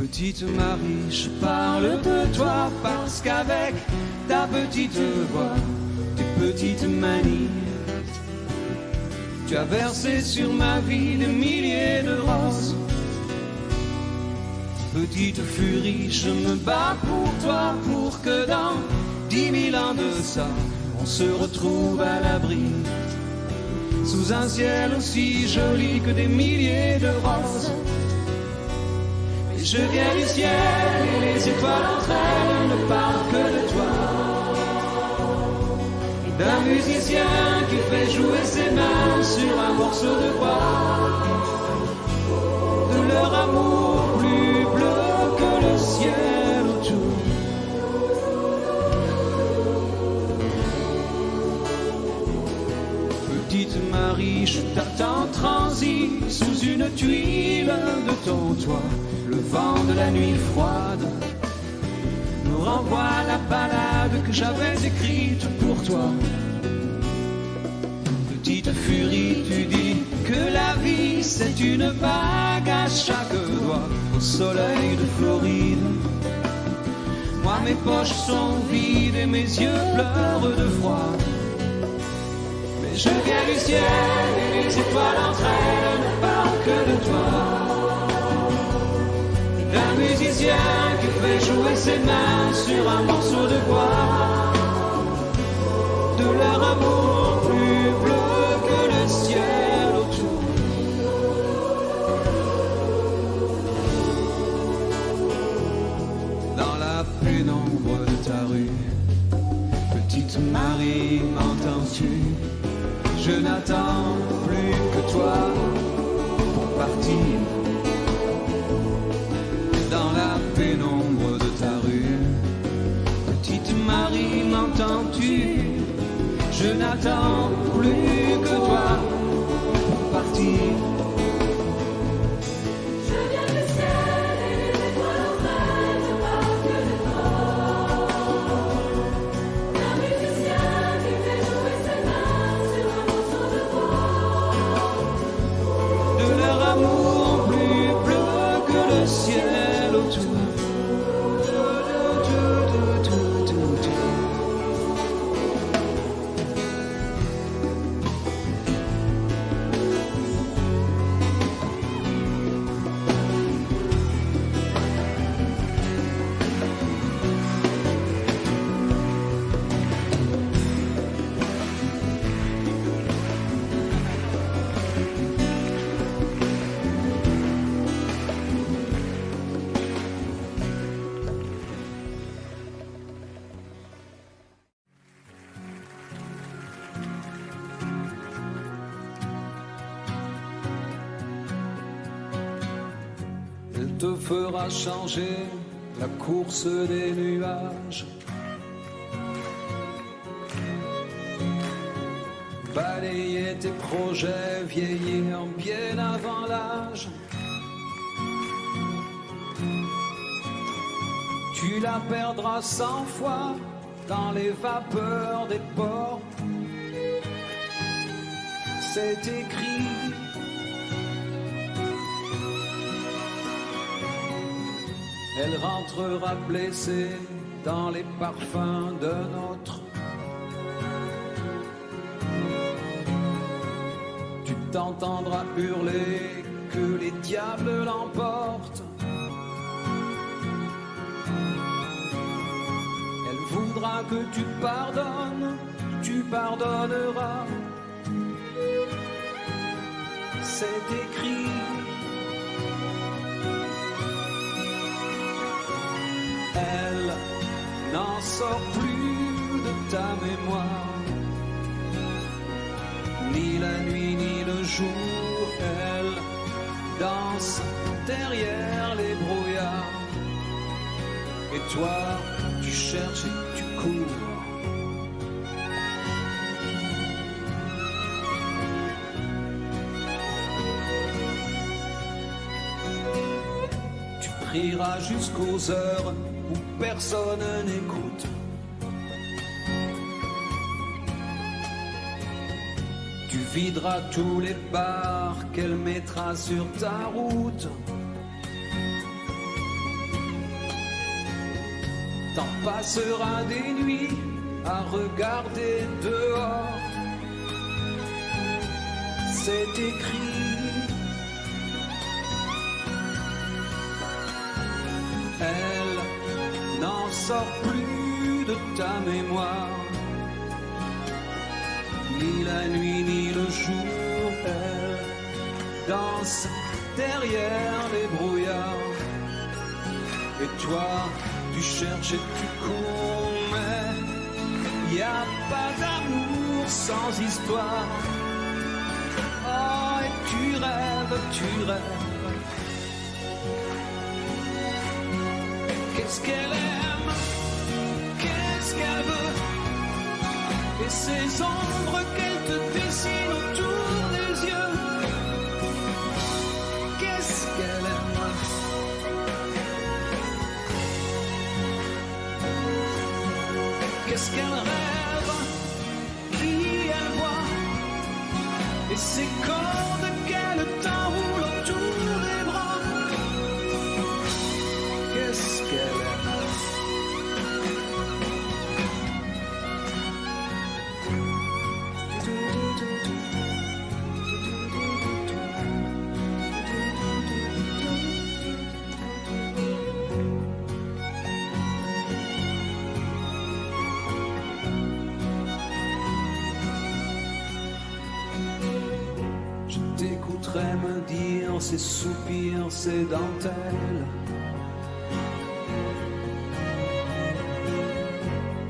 Petite Marie, je parle de toi parce qu'avec ta petite voix, tes petites manies, tu as versé sur ma vie des milliers de roses. Petite furie, je me bats pour toi, pour que dans 10 000 ans de ça, on se retrouve à l'abri, sous un ciel aussi joli que des milliers de roses. Et je viens du ciel et les étoiles entre elles ne parlent que de toi, et d'un musicien qui fait jouer ses mains sur un morceau de bois, de leur amour plus bleu que le ciel autour. Petite Marie, je t'attends transi sous une tuile de ton toit. Le vent de la nuit froide nous renvoie la ballade que j'avais écrite pour toi. Petite furie, tu dis que la vie c'est une vague à chaque doigt au soleil de Floride. Moi mes poches sont vides et mes yeux pleurent de froid. Mais je viens du ciel et les étoiles entre elles ne parlent que de toi, et d'un musicien qui fait jouer ses mains sur un morceau de bois, de leur amour plus bleu que le ciel autour. Dans la pénombre de ta rue, petite Marie, m'entends-tu? Je n'attends plus que toi pour partir. Dans la pénombre de ta rue, petite Marie, m'entends-tu? Je n'attends plus que toi pour partir. Je viens du ciel et les étoiles entre elles ne parlent que de toi, d'un musicien qui fait jouer ses mains sur un morceau de bois, De leur amour plus bleu que le ciel autour. Elle te fera changer la course des nuages, balayer tes projets, vieillir bien avant l'âge. Tu la perdras 100 fois dans les vapeurs des ports. C'est écrit. Elle rentrera blessée dans les parfums d'un autre. Tu t'entendras hurler que les diables l'emportent. Elle voudra que tu pardonnes, tu pardonneras. C'est écrit. Elle n'en sort plus de ta mémoire, ni la nuit ni le jour. Elle danse derrière les brouillards, et toi tu cherches et tu cours. Tu prieras jusqu'aux heures où personne n'écoute. Tu videras tous les bars qu'elle mettra sur ta route. T'en passeras des nuits à regarder dehors. C'est écrit. Elle n'en sort plus de ta mémoire. Ni la nuit ni le jour, elle danse derrière les brouillards. Et toi, tu cherches et tu cours, mais y a pas d'amour sans histoire. Oh, et tu rêves, tu rêves. Qu'est-ce qu'elle aime, qu'est-ce qu'elle veut, et ces ombres qu'elle te dessine autour des yeux. Qu'est-ce qu'elle aime, qu'est-ce qu'elle rêve, qui elle voit, et ces cordes qu'elle t'enroule autour des bras. Qu'est-ce qu'elle aime. Je t'écouterai me dire ces soupirs, ces dentelles,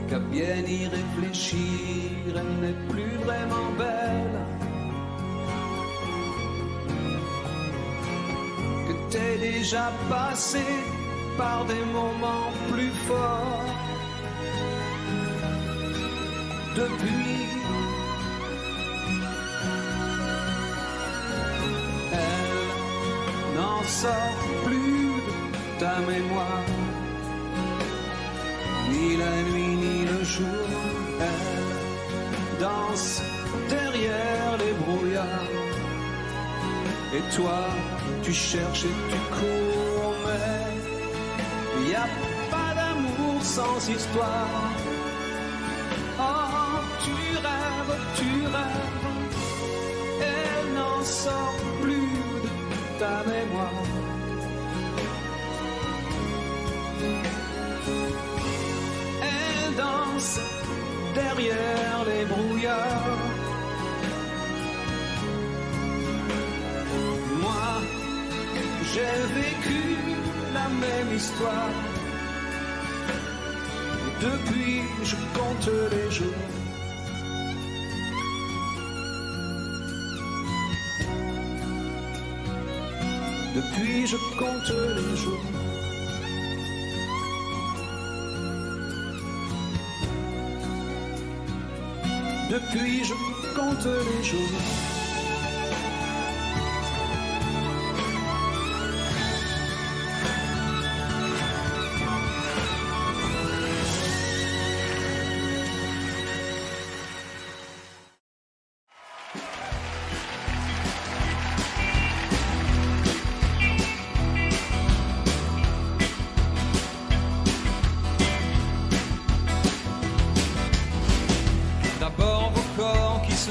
qu'à bien y réfléchir, elle n'est plus vraiment belle. Que t'es déjà passé par des moments plus forts. Depuis, elle n'en sort plus de ta mémoire. Ni la nuit ni le jour, elle danse derrière les brouillards. Et toi, tu cherches et tu cours, mais y a pas d'amour sans histoire. Oh, tu rêves, elle n'en sort plus de ta mémoire. Danse derrière les brouillards. Moi, j'ai vécu la même histoire. Et depuis, je compte les jours. Depuis, je compte les jours. Depuis, je compte les jours.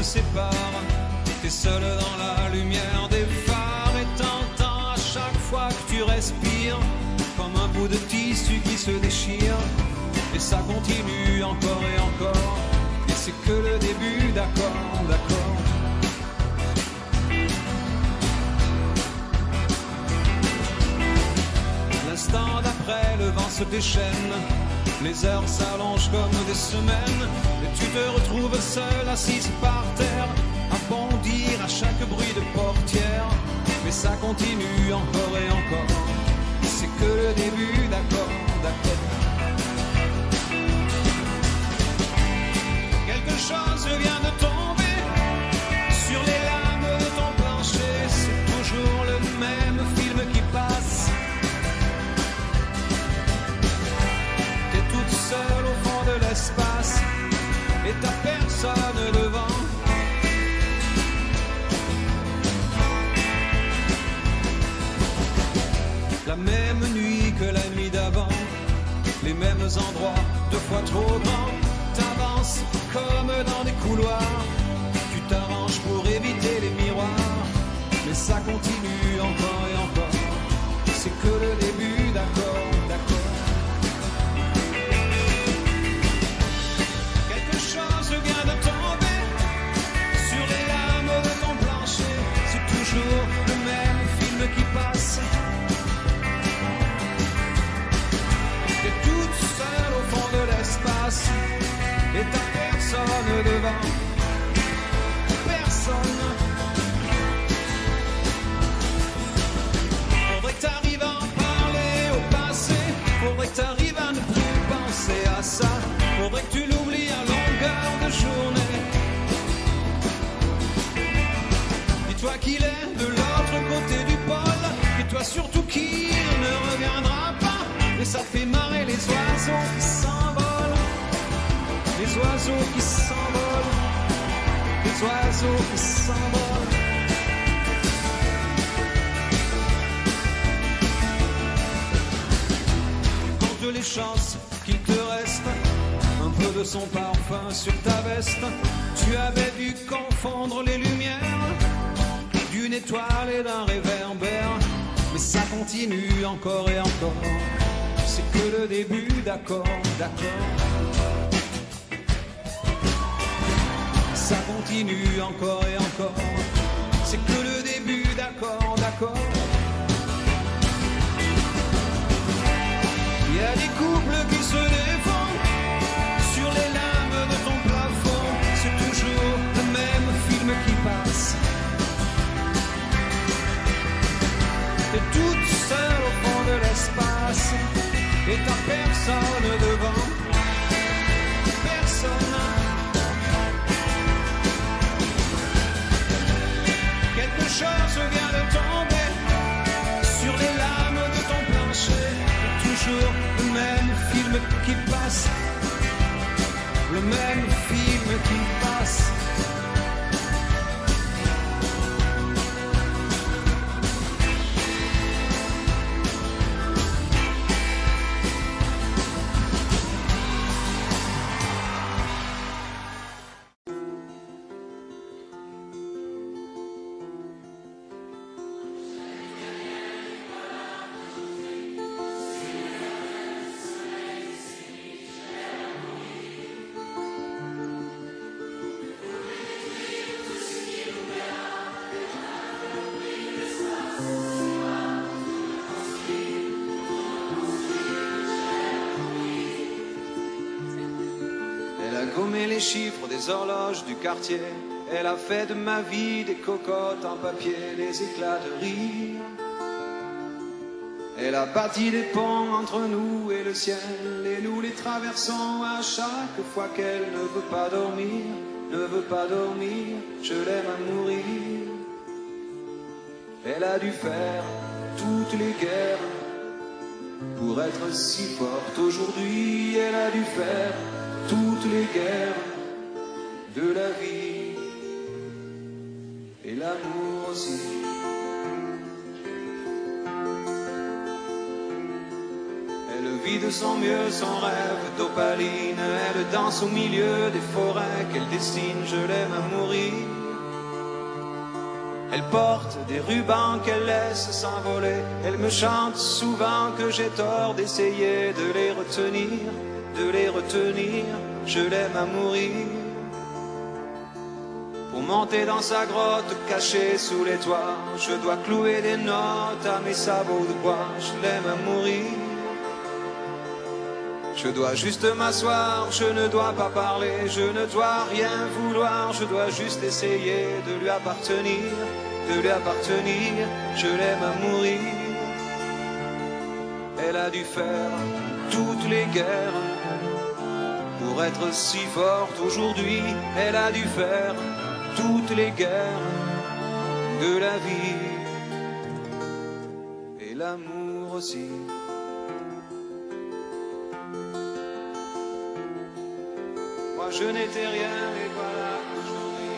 Sépare, t'es seul dans la lumière des phares et t'entends à chaque fois que tu respires comme un bout de tissu qui se déchire. Et ça continue encore et encore, et c'est que le début, d'accord, d'accord. L'instant d'après, le vent se déchaîne, les heures s'allongent comme des semaines, et tu te retrouves seul, assise par terre, à bondir à chaque bruit de portière. Mais ça continue encore et encore, c'est que le début, d'accord, d'accord. Quelque chose vient de tomber sur les lames de ton plancher, c'est toujours le même film qui passe. Seul au fond de l'espace et t'as personne devant. La même nuit que la nuit d'avant, les mêmes endroits trop grand. T'avances comme dans des couloirs. Tu t'arranges pour éviter les miroirs. Mais ça continue encore et encore. C'est que le début, d'accord, d'accord. Quelque chose vient de tomber sur les lames de ton plancher. C'est toujours le même film qui passe. T'es toute seule au fond de l'espace et t'as personne devant. Personne. Faudrait que t'arrives à en parler au passé. Faudrait que t'arrives à ne plus penser à ça. Faudrait que tu l'oublies à longueur de journée. Dis-toi qu'il est de l'autre côté du pôle. Dis-toi surtout qu'il ne reviendra pas. Mais ça fait marrer les oiseaux qui s'envolent. Les oiseaux qui s'envolent. Les oiseaux qui s'envolent. Compte les chances qu'il te reste un peu de son parfum sur ta veste. Tu avais dû confondre les lumières d'une étoile et d'un réverbère. Mais ça continue encore et encore. C'est que le début, d'accord, d'accord. Ça continue encore et encore. C'est que le début, d'accord, d'accord. Il y a des couples qui se défendent sur les lames de ton plafond. C'est toujours le même film qui passe. T'es toute seule au fond de l'espace et t'as personne devant. Personne. Quelque chose vient de tomber sur les lames de ton plancher. Toujours le même film qui passe. Le même film qui passe. Gommé les chiffres des horloges du quartier. Elle a fait de ma vie des cocottes en papier, des éclats de rire. Elle a bâti des ponts entre nous et le ciel, et nous les traversons à chaque fois qu'elle ne veut pas dormir, ne veut pas dormir. Je l'aime à mourir. Elle a dû faire toutes les guerres pour être si forte aujourd'hui. Elle a dû faire toutes les guerres de la vie et l'amour aussi. Elle vit de son mieux son rêve d'opaline. Elle danse au milieu des forêts qu'elle dessine. Je l'aime à mourir. Elle porte des rubans qu'elle laisse s'envoler. Elle me chante souvent que j'ai tort d'essayer de les retenir, de les retenir. Je l'aime à mourir. Pour monter dans sa grotte cachée sous les toits, je dois clouer des notes à mes sabots de bois. Je l'aime à mourir. Je dois juste m'asseoir, je ne dois pas parler, je ne dois rien vouloir, je dois juste essayer de lui appartenir, de lui appartenir. Je l'aime à mourir. Elle a dû faire toutes les guerres pour être si forte aujourd'hui. Elle a dû faire toutes les guerres de la vie et l'amour aussi. Moi je n'étais rien et voilà qu'aujourd'hui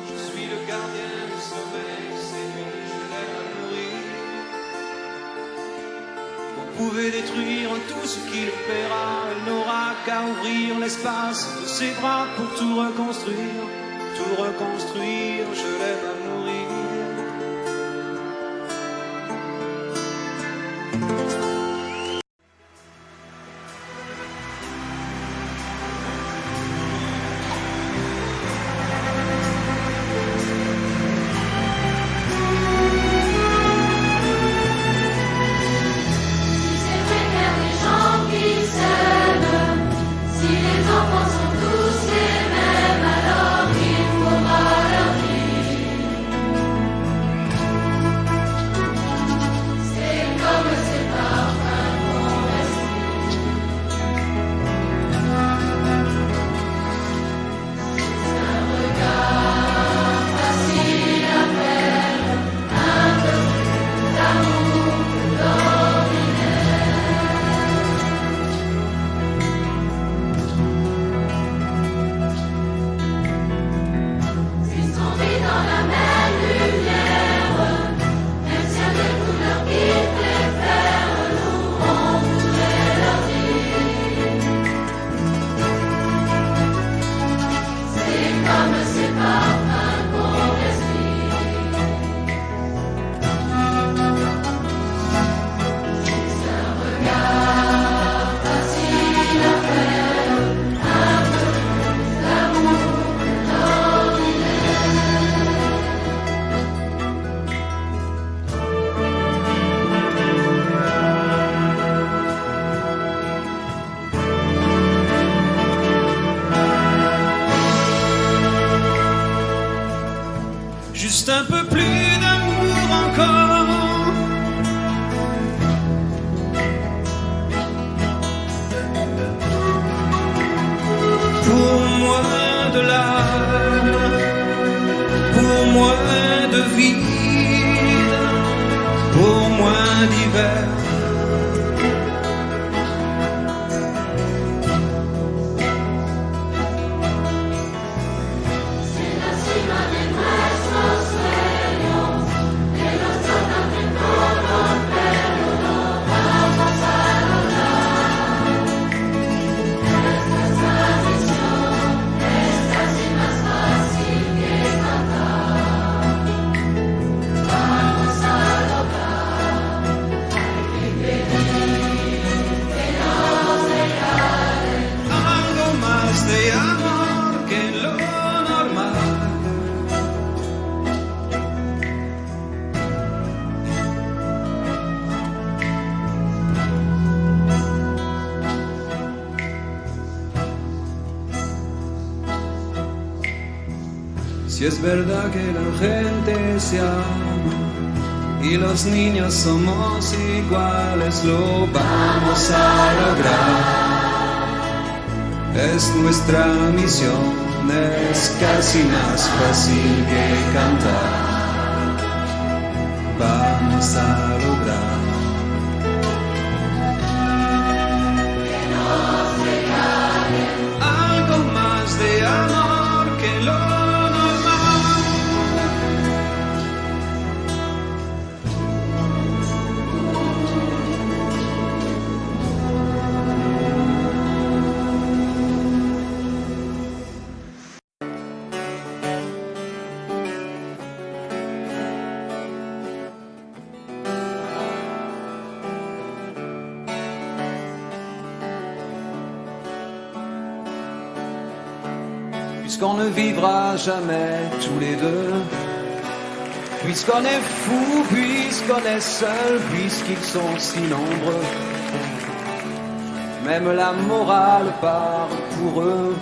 je suis le gardien du sommeil. Ces nuits je l'aime à mourir. Pour pouvez détruire tout ce qu'il paiera. Elle n'aura qu'à ouvrir l'espace de ses bras pour tout reconstruire. Tout reconstruire, je l'aime à mourir. Juste un peu plus d'amour encore. Pour moins de larmes, pour moins de vide, pour moins d'hiver. Si es verdad que la gente se ama y los niños somos iguales, lo vamos a lograr. Es nuestra misión, es casi más fácil que cantar. Vamos a lograr. Que nos regalen algo más de amor que lo puisqu'on ne vivra jamais tous les deux, puisqu'on est fou, puisqu'on est seul, puisqu'ils sont si nombreux, même la morale part pour eux.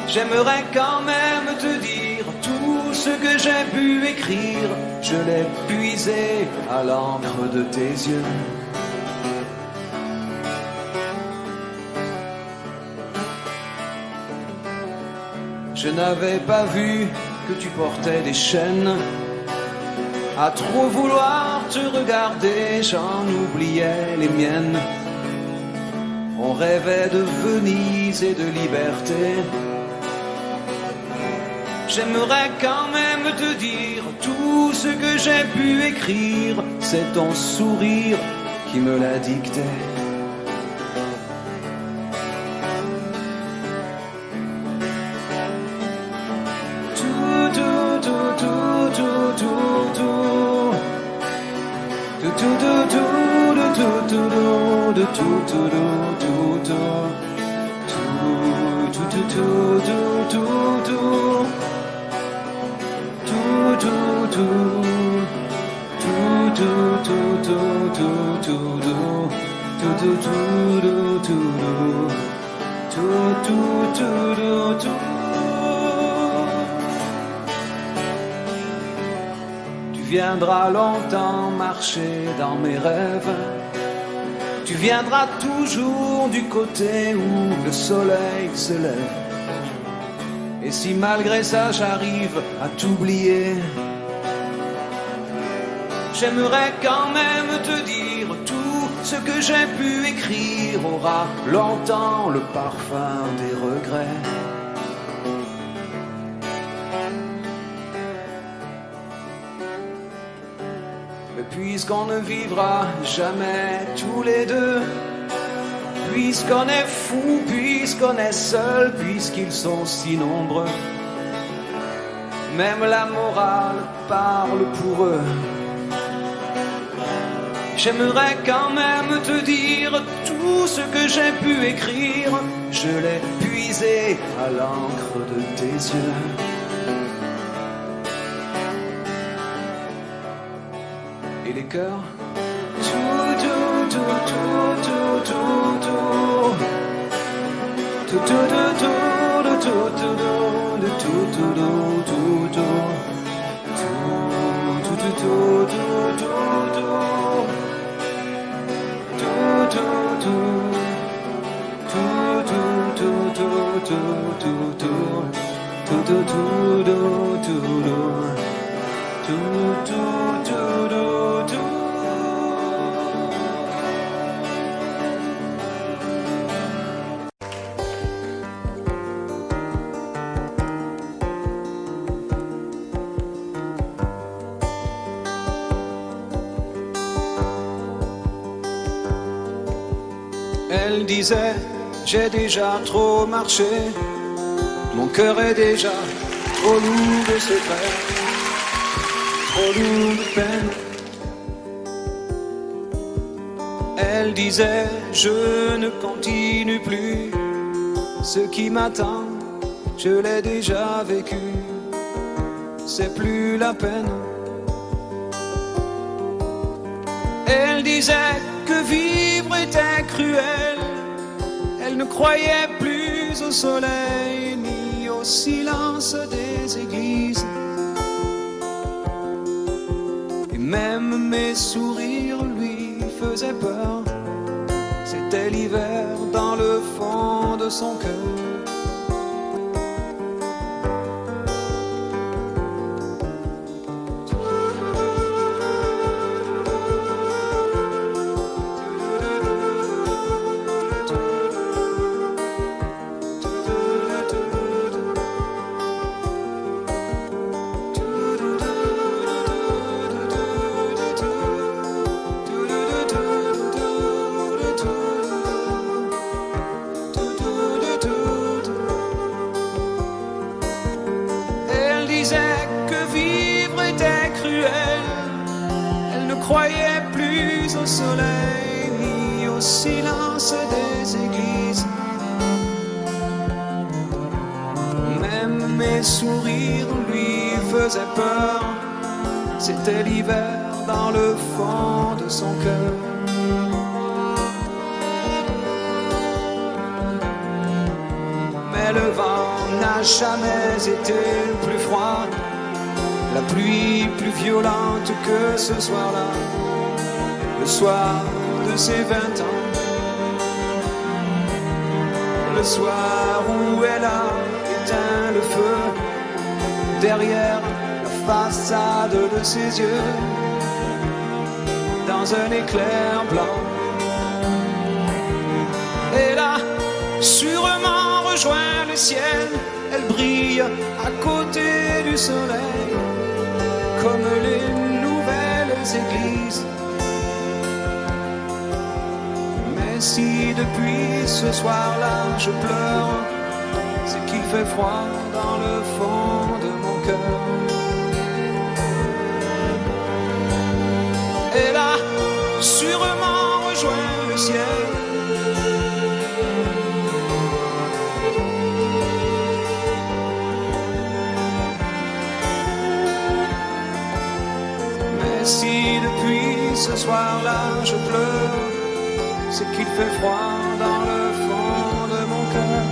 J'aimerais quand même te dire tout ce que j'ai pu écrire, je l'ai puisé à l'encre de tes yeux. Je n'avais pas vu que tu portais des chaînes. À trop vouloir te regarder, j'en oubliais les miennes. On rêvait de Venise et de liberté. J'aimerais quand même te dire tout ce que j'ai pu écrire, c'est ton sourire qui me l'a dicté. Tu viendras longtemps marcher dans mes rêves. Tu viendras toujours du côté où le soleil se lève. Et si malgré ça j'arrive à t'oublier, j'aimerais quand même te dire tout ce que j'ai pu écrire aura longtemps le parfum des regrets. Mais puisqu'on ne vivra jamais tous les deux, puisqu'on est fou, puisqu'on est seul, puisqu'ils sont si nombreux, même la morale parle pour eux. J'aimerais quand même te dire tout ce que j'ai pu écrire, je l'ai puisé à l'encre de tes yeux. Et les cœurs, elle disait, j'ai déjà trop marché, mon cœur est déjà trop lourd de secrets, trop lourd de peine. Elle disait, je ne continue plus, ce qui m'attend, je l'ai déjà vécu, c'est plus la peine. Elle disait que vivre était cruel, elle ne croyait plus au soleil ni au silence des églises. Et même mes sourires lui faisaient peur, c'était l'hiver dans le fond de son cœur. Croyait plus au soleil ni au silence des églises. Même mes sourires lui faisaient peur, c'était l'hiver dans le fond de son cœur. Mais le vent n'a jamais été plus froid, la pluie plus violente que ce soir-là, le soir de ses 20 ans, le soir où elle a éteint le feu derrière la façade de ses yeux, dans un éclair blanc. Elle a sûrement rejoint le ciel, elle brille à côté du soleil, comme les les églises. Mais si depuis ce soir-là je pleure, c'est qu'il fait froid dans le fond de mon cœur. Et là, sûrement rejoint le ciel. Mais si depuis ce soir-là je pleure, c'est qu'il fait froid dans le fond de mon cœur.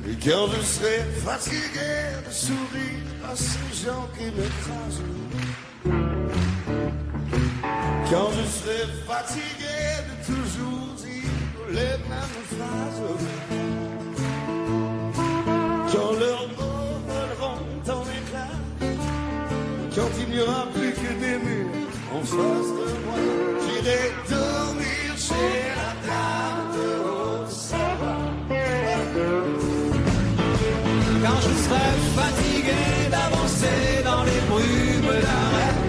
Et quand je serai fatigué de sourire à ces gens qui m'écrasent, quand je serai fatigué de toujours dire les mêmes phrases, quand leurs mots voleront en éclats, quand il n'y aura plus que des murs en face de moi, j'irai dormir chez la dame de Haute-Savoie. Quand je serai fatigué d'avancer dans les brumes d'un rêve,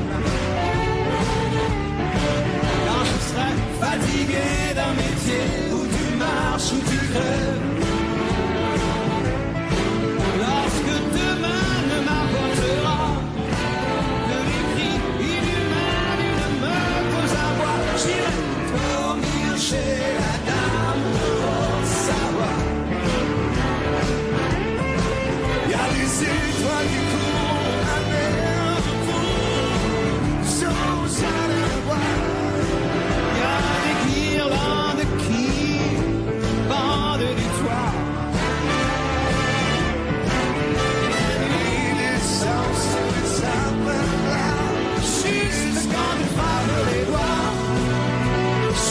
quand je serai fatigué d'un métier où tu marches, où tu crèves, lorsque demain ne m'apportera que les cris inhumains d'une meute aux abois, j'irai dormir chez la dame de Haute-Savoie. Y'a les étoiles qui courent, la mer de cours, sans aller voir. Y a des guirlandes qui pendent du toit. Et l'essence de sa main-là, Juste quand il frappe les doigts,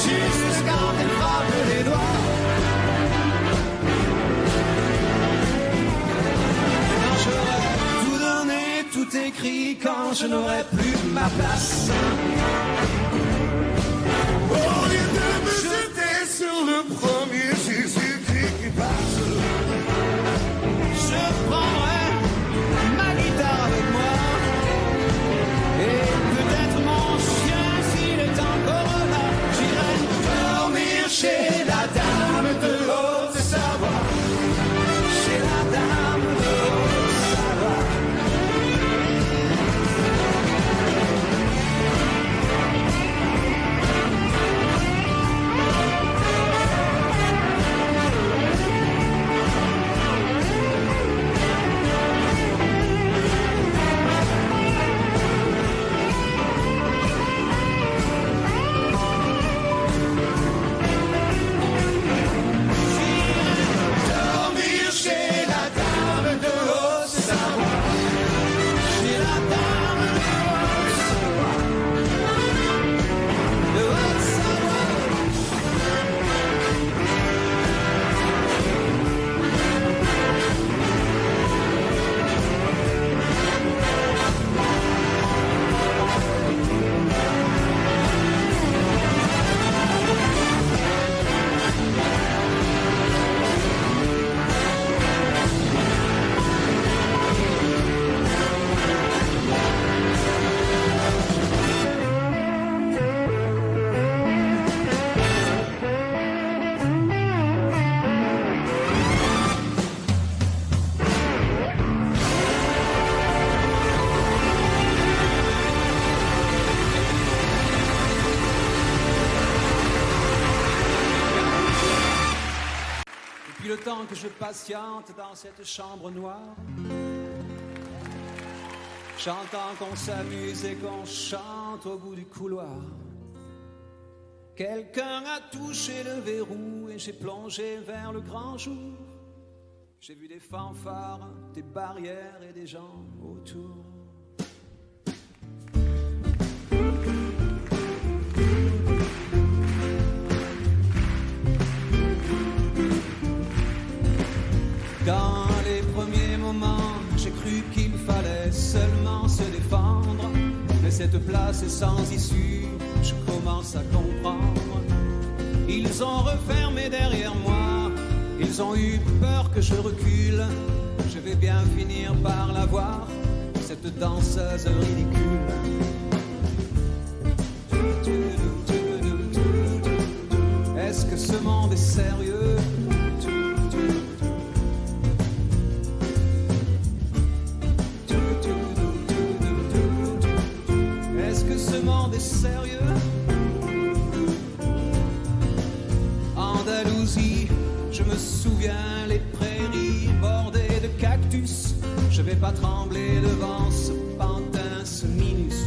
juste quand il frappe les doigts. Quand j'aurai tout donné, tout écrit, quand je n'aurai plus ma place, au lieu de me jeter sur le premier Jésus-Christ qui passe, je prendrai ma guitare avec moi et peut-être mon chien s'il est encore là. J'irai dormir chez la dame de Haute-Savoie, chez la dame de Haute-Savoie. Dormir chez la dame de Haute-Savoie, chez la dame de Haute-Savoie, de Haute-Savoie. Depuis le temps que je patiente dans cette chambre noire, j'entends qu'on s'amuse et qu'on chante au bout du couloir. Quelqu'un a touché le verrou et j'ai plongé vers le grand jour. J'ai vu des fanfares, des barrières et des gens autour. Dans les J'ai cru qu'il fallait seulement se défendre, mais cette place est sans issue, je commence à comprendre. Ils ont refermé derrière moi, ils ont eu peur que je recule. Je vais bien finir par la voir, cette danseuse ridicule. Est-ce que ce monde est sérieux? Est-ce que ce monde est sérieux? Andalousie, je me souviens, les prairies bordées de cactus. Je vais pas trembler devant ce pantin, ce minus.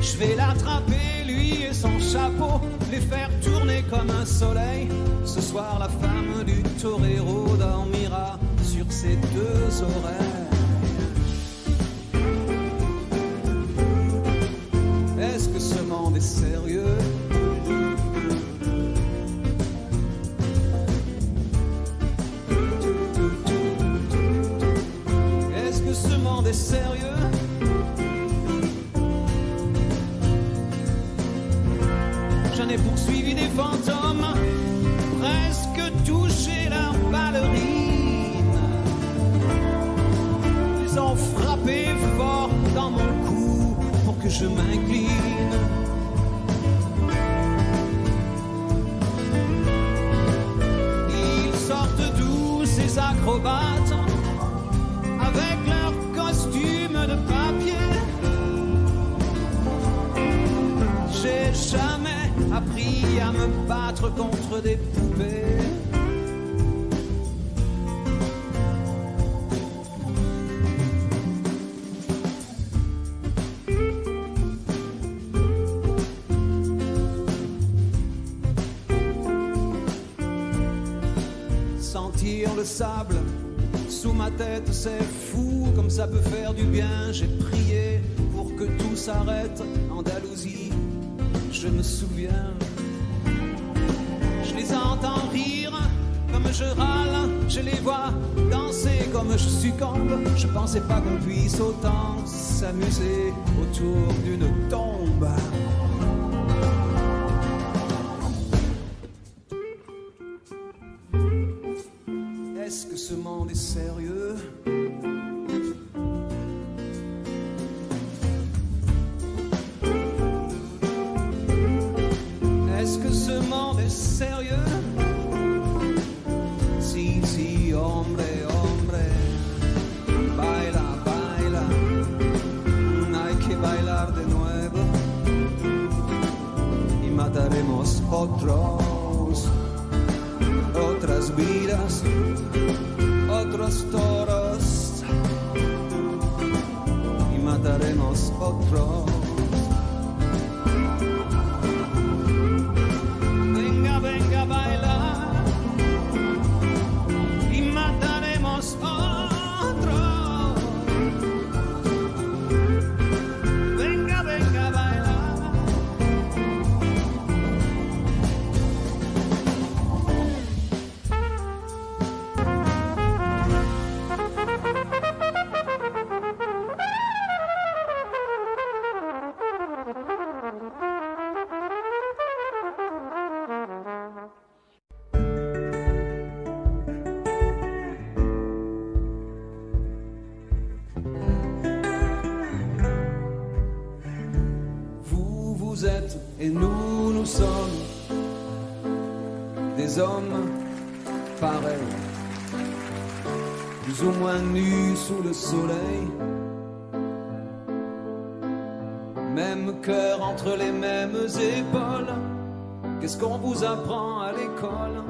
Je vais l'attraper, lui et son chapeau, les faire tourner comme un soleil. Ce soir, la femme du torero dormira sur ses deux oreilles. Est-ce que ce monde est sérieux? Est-ce que ce monde est sérieux? J'en ai poursuivi des fantômes, presque touché leur ballerine. Ils ont frappé fort dans mon cou pour que je m'incline. Ils sortent d'où ces acrobates avec leurs costumes de papier? J'ai jamais appris à me battre contre des poupées. Sentir le sable sous ma tête, c'est fou comme ça peut faire du bien. J'ai prié pour que tout s'arrête. Andalousie, je me souviens. Je les entends rire comme je râle, je les vois danser comme je succombe. Je pensais pas qu'on puisse autant s'amuser autour d'une tombe. Est-ce que ce monde est sérieux? Est-ce que ce monde est sérieux? Si, si, hombre, hombre, baila, baila, hay que bailar de nuevo y mataremos otras vidas, otros toros y mataremos otros. Venga, venga a bailar y mataremos otros. Venga, venga a bailar. Vous êtes et nous sommes des hommes pareils, plus ou moins nus sous le soleil, même cœur entre les mêmes épaules. Qu'est-ce qu'on vous apprend à l'école?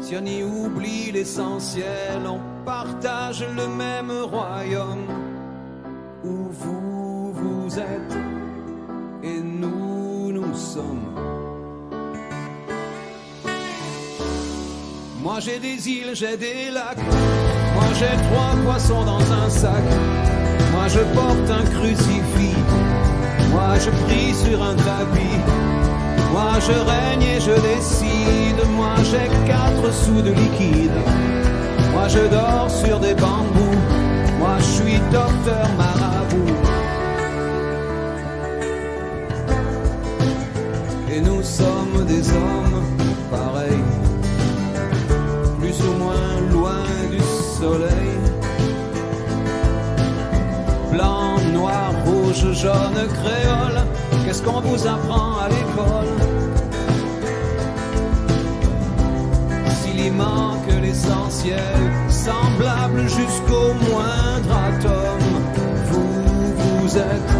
Si on y oublie l'essentiel, on partage le même royaume. Où vous êtes et nous sommes. Moi j'ai des îles, j'ai des lacs. Moi j'ai 3 poissons dans un sac. Moi je porte un crucifix. Moi je prie sur un tapis. Moi je règne et je décide. Moi j'ai 4 sous de liquide. Moi je dors sur des bambous, moi je suis docteur marabout. Et nous sommes des hommes pareils, plus ou moins loin du soleil. Blanc, noir, rouge, jaune, créole, qu'est-ce qu'on vous apprend à l'école? S'il y manque l'essentiel, semblable jusqu'au moindre atome, vous êtes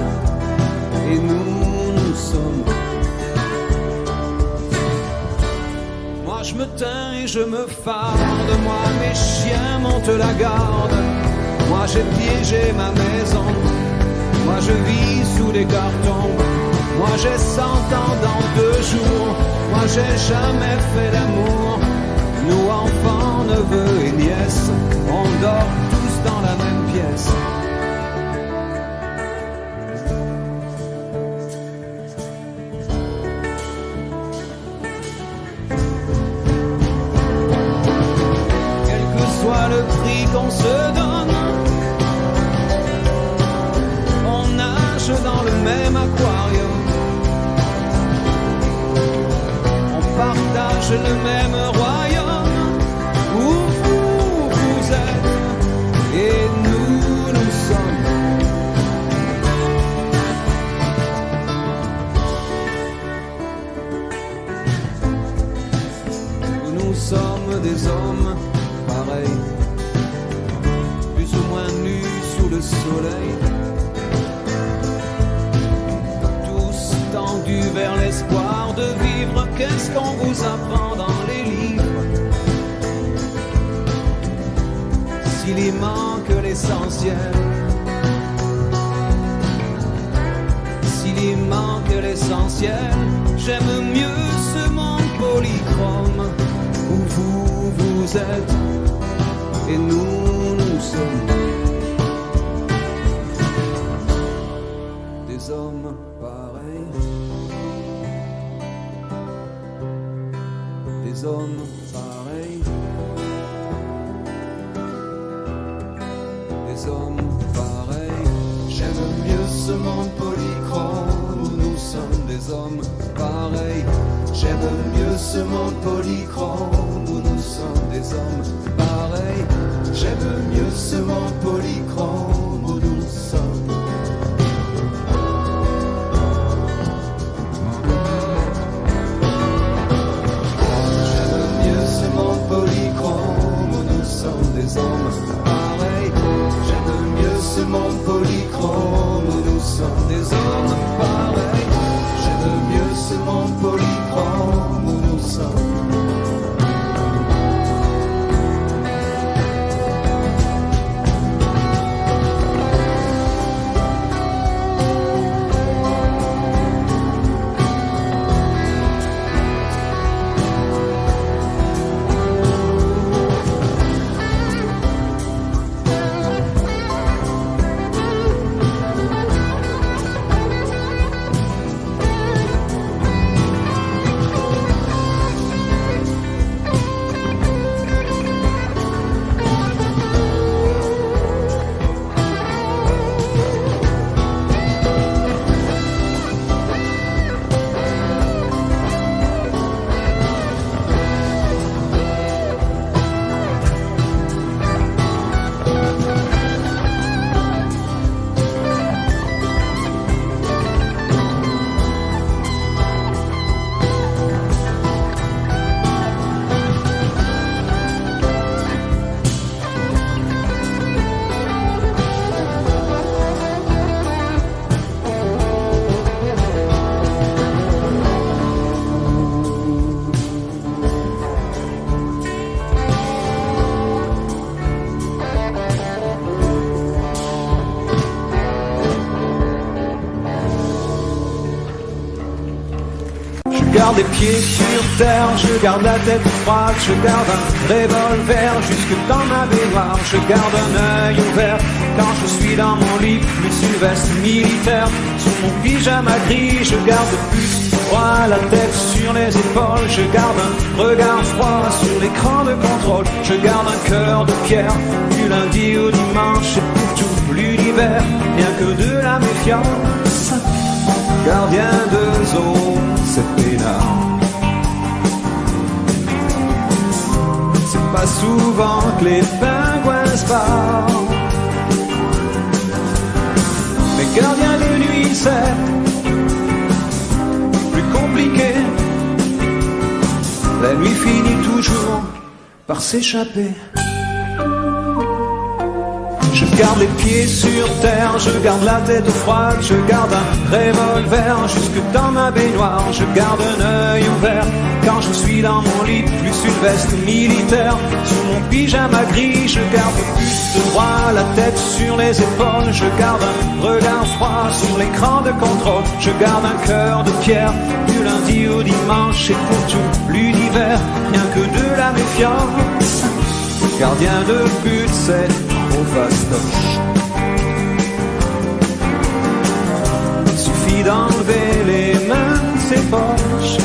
et nous sommes. Moi je me tais et je me farde, moi mes chiens montent la garde. Moi j'ai piégé ma maison, moi je vis sous des cartons. Moi j'ai 100 ans dans 2 jours, moi j'ai jamais fait d'amour. Nous enfants, neveux et nièces, on dort tous dans la même pièce. Quel que soit le prix qu'on se donne, on nage dans le même aquarium. On partage le même royaume. Où vous êtes et nous sommes. Nous sommes des hommes pareils, plus ou moins nus sous le soleil, tous tendus vers l'espoir de vivre. Qu'est-ce qu'on vous apprend dans les livres? S'il y manque l'essentiel, s'il y manque l'essentiel, j'aime mieux ce monde polychrome où vous êtes et nous sommes des hommes pareils, des hommes pareils. Des hommes pareils. J'aime mieux ce monde polychrome où nous sommes des hommes pareils. J'aime mieux ce monde polychrome où nous sommes des hommes pareils. J'aime mieux ce monde polychrome où nous sommes. J'aime mieux ce monde polychrome où nous sommes des hommes pareils. J'aime mieux ce monde polychrome où nous sommes des hommes pareils. J'aime mieux ce monde polychrome où nous sommes. Je garde les pieds sur terre, je garde la tête froide, je garde un revolver jusque dans ma baignoire, je garde un œil ouvert quand je suis dans mon lit, plus une veste militaire sur mon pyjama gris, je garde plus droit, la tête sur les épaules. Je garde un regard froid sur l'écran de contrôle. Je garde un cœur de pierre du lundi au dimanche. Et pour tout l'univers, rien que de la méfiance. Gardien de zone, c'est peinard. C'est pas souvent que les pingouins se parlent. Mais gardien de nuit, c'est plus compliqué. La nuit finit toujours par s'échapper. Je garde les pieds sur terre, je garde la tête froide, je garde un revolver jusque dans ma baignoire. Je garde un œil ouvert quand je suis dans mon lit, plus une veste militaire. Sous mon pyjama gris, je garde le buste droit, la tête sur les épaules. Je garde un regard froid sur l'écran de contrôle. Je garde un cœur de pierre du lundi au dimanche. Et pour tout l'univers, rien que de la méfiance. Gardien de but, c'est trop fastoche. Suffit d'enlever les mains de ses poches.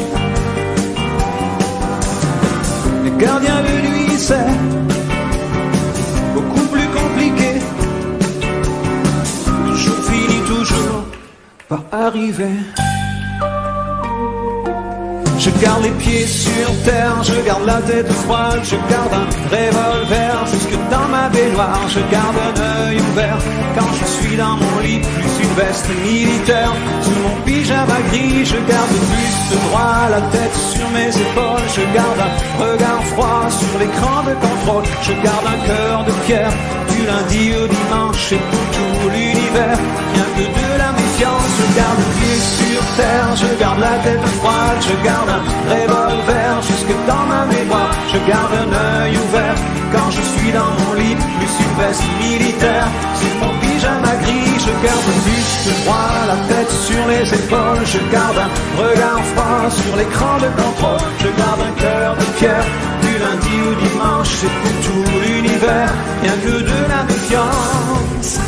Les gardiens de nuit, c'est beaucoup plus compliqué. Le jour finit toujours par arriver. Je garde les pieds sur terre, je garde la tête froide, je garde un revolver jusque dans ma baignoire. Je garde un œil ouvert quand je suis dans mon lit, plus une veste militaire. Sous mon pyjama gris, je garde le buste droit, la tête sur mes épaules. Je garde un regard froid sur l'écran de contrôle. Je garde un cœur de pierre du lundi au dimanche. Et pour tout l'univers, rien que de la méfiance. Je garde les pieds sur terre, je garde la tête froide, je garde un revolver jusque dans ma mémoire. Je garde un œil ouvert quand je suis dans mon lit, plus une veste militaire. Sur mon pyjama gris, je garde le buste droit, la tête sur les épaules. Je garde un regard froid sur l'écran de contrôle. Je garde un cœur de pierre du lundi au dimanche. Et pour tout l'univers, rien que de la méfiance.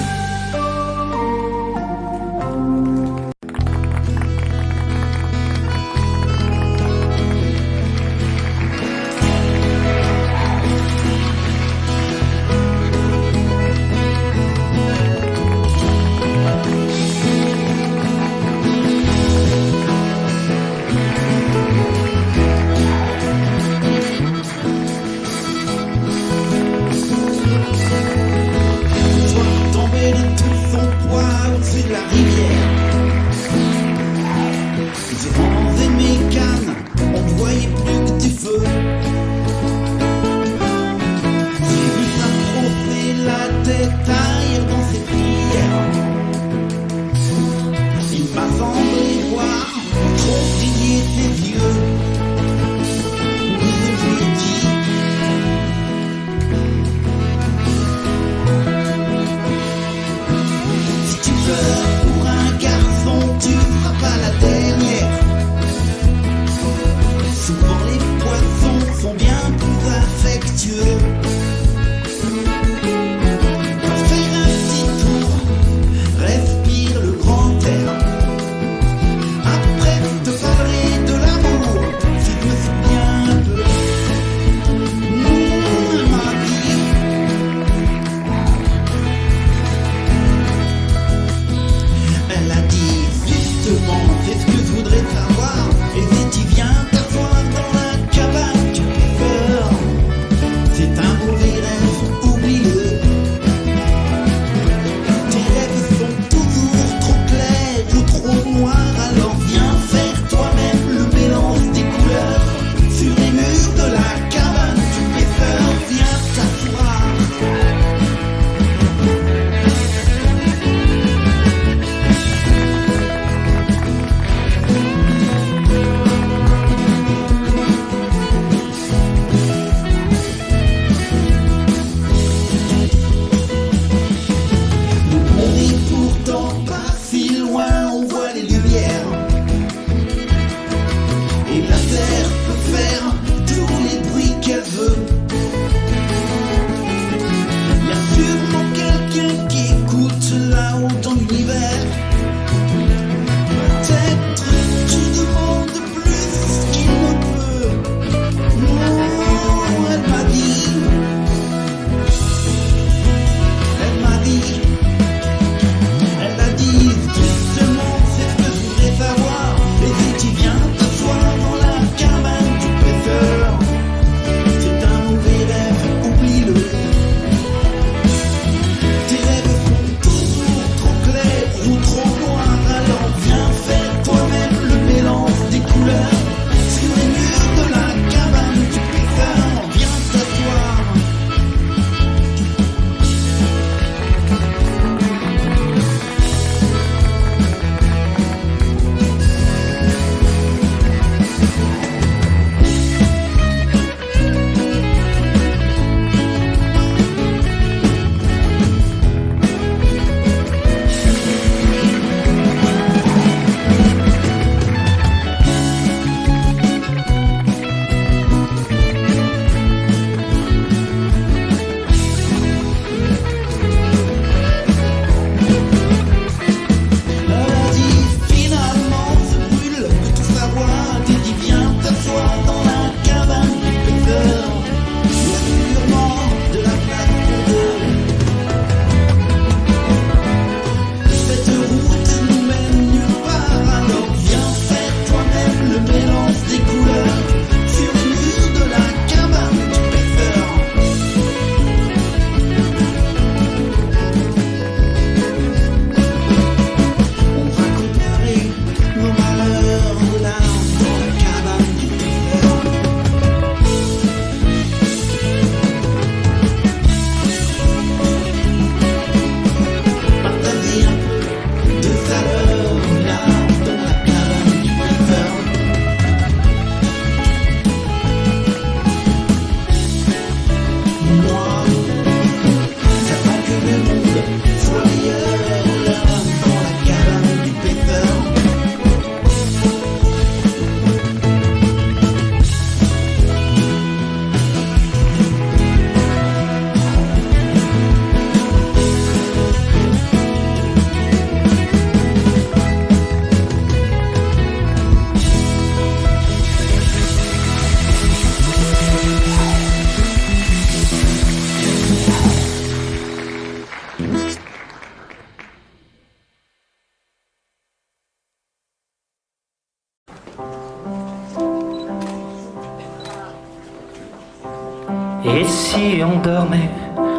Ici on dormait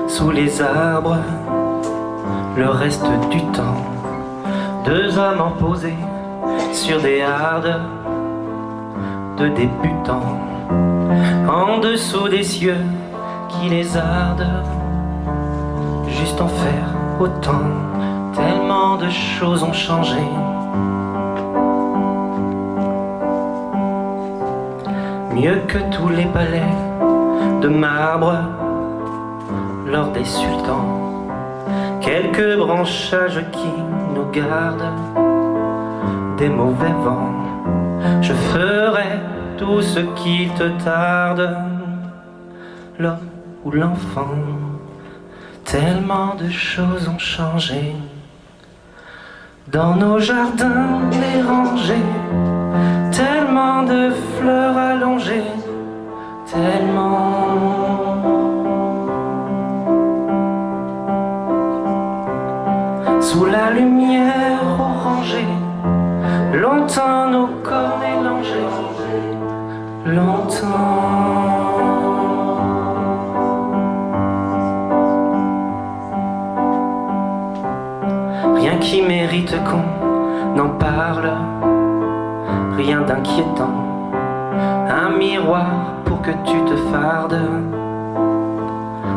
sous les arbres le reste du temps. Deux amants posés sur des hardes de débutants, en dessous des cieux qui les ardent, juste en faire autant. Tellement de choses ont changé. Mieux que tous les palais de marbre lors des sultans, quelques branchages qui nous gardent des mauvais vents. Je ferai tout ce qu'il te tarde, l'homme ou l'enfant. Tellement de choses ont changé dans nos jardins dérangés, tellement de fleurs allongées, tellement. Sous la lumière orangée, longtemps nos corps mélangés, longtemps. Rien qui mérite qu'on en parle, rien d'inquiétant, un miroir pour que tu te fardes.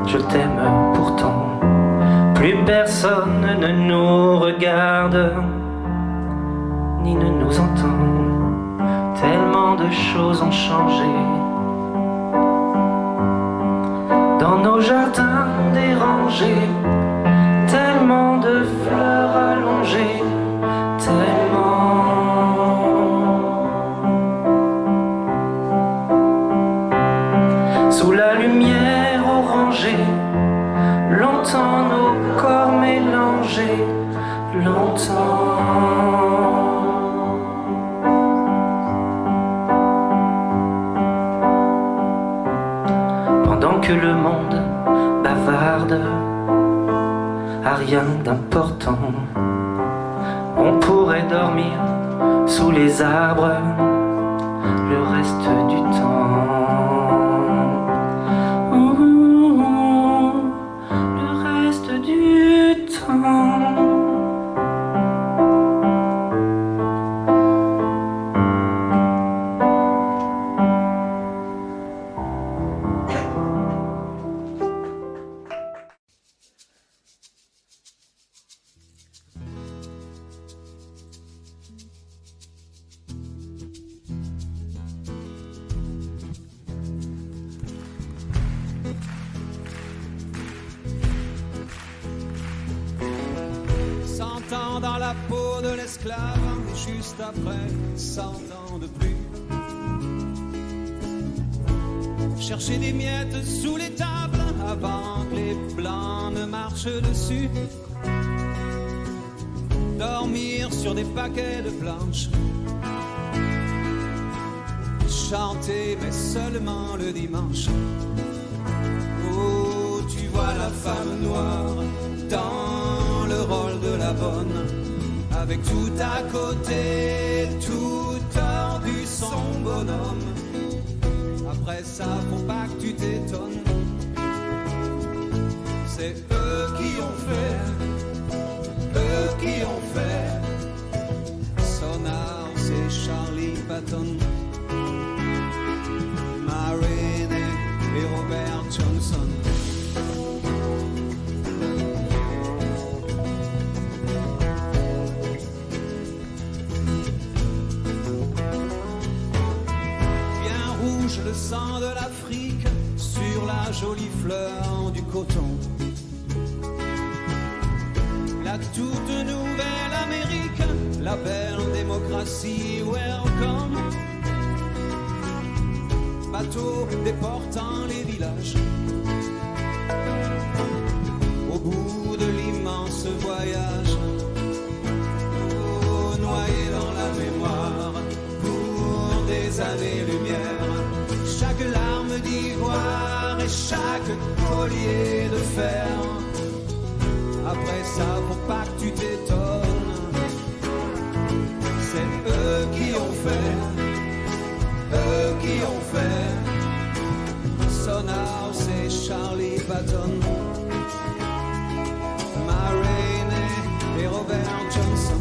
Je t'aime pourtant, plus personne ne nous regarde, ni ne nous entend. Tellement de choses ont changé dans nos jardins dérangés, tellement de fleurs allongées, tellement. Sous la lumière orangée, longtemps nos corps mélangés, longtemps. Pendant que le monde bavarde à rien d'important, on pourrait dormir sous les arbres le reste du temps. Le reste du temps. Dans la peau de l'esclave, et juste après 100 ans de plus, chercher des miettes sous les tables avant que les blancs ne marchent dessus, dormir sur des paquets de planches, chanter mais seulement le dimanche. Oh, tu vois la femme noire dans le rôle de la bonne, avec tout à côté, tout tordu son bonhomme. Après ça, faut pas que tu t'étonnes, c'est eux qui ont fait Sonar, c'est Charlie Patton, Marine et Robert Johnson. Le sang de l'Afrique sur la jolie fleur du coton. La toute nouvelle Amérique, la belle démocratie, welcome. Bateau déportant les villages, au bout de l'immense voyage, oh, noyé dans la mémoire pour des années-lumière. Chaque larme d'ivoire et chaque collier de fer. Après ça, faut pas que tu t'étonnes, c'est eux qui ont fait Sonar, c'est Charles Patton, Ma Rainey et Robert Johnson.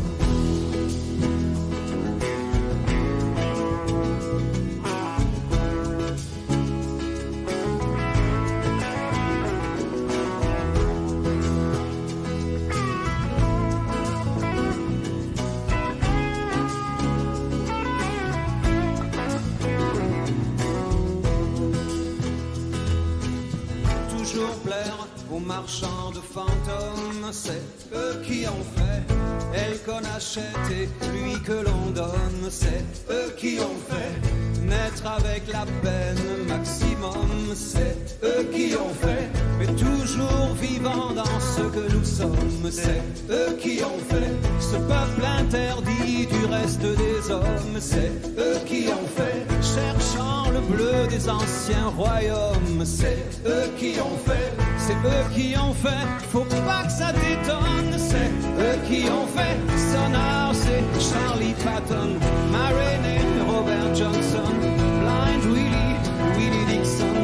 Aux marchands de fantômes, c'est eux qui ont fait, elle qu'on achète et lui que l'on donne, c'est eux qui ont fait, naître avec la peine maximum, c'est eux qui ont fait, mais toujours vivant dans ce que nous sommes, c'est eux qui ont fait, ce peuple interdit du reste des hommes, c'est eux qui ont fait, cherchant le bleu des anciens royaumes, c'est eux qui ont fait, c'est eux qui ont fait, faut pas que ça détonne, c'est eux qui ont fait, Sonar, c'est Charlie Patton, Ma Rainey, Robert Johnson, Blind Willie, Willie Dixon,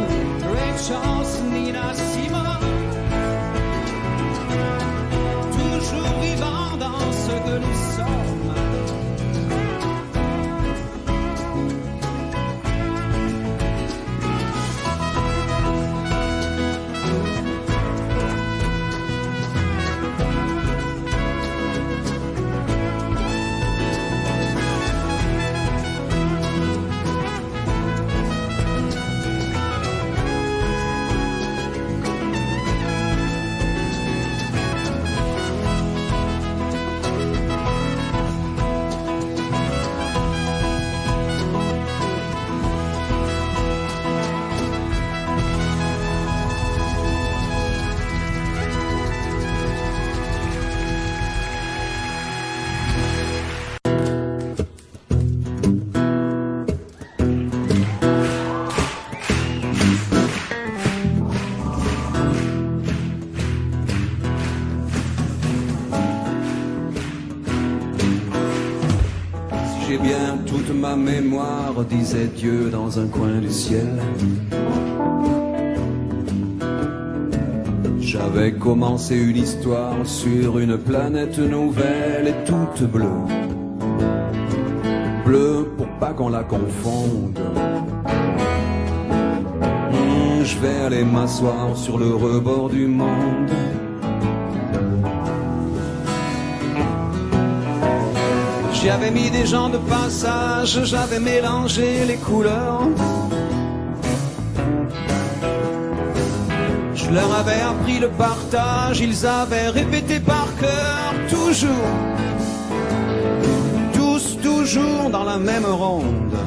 Ray Charles, Nina Simone, toujours vivant dans ce que nous sommes. J'ai bien toute ma mémoire, disait Dieu dans un coin du ciel. J'avais commencé une histoire sur une planète nouvelle et toute bleue. Bleue pour pas qu'on la confonde. Je vais aller m'asseoir sur le rebord du monde. J'y avais mis des gens de passage, j'avais mélangé les couleurs. Je leur avais appris le partage, ils avaient répété par cœur, toujours, tous toujours dans la même ronde.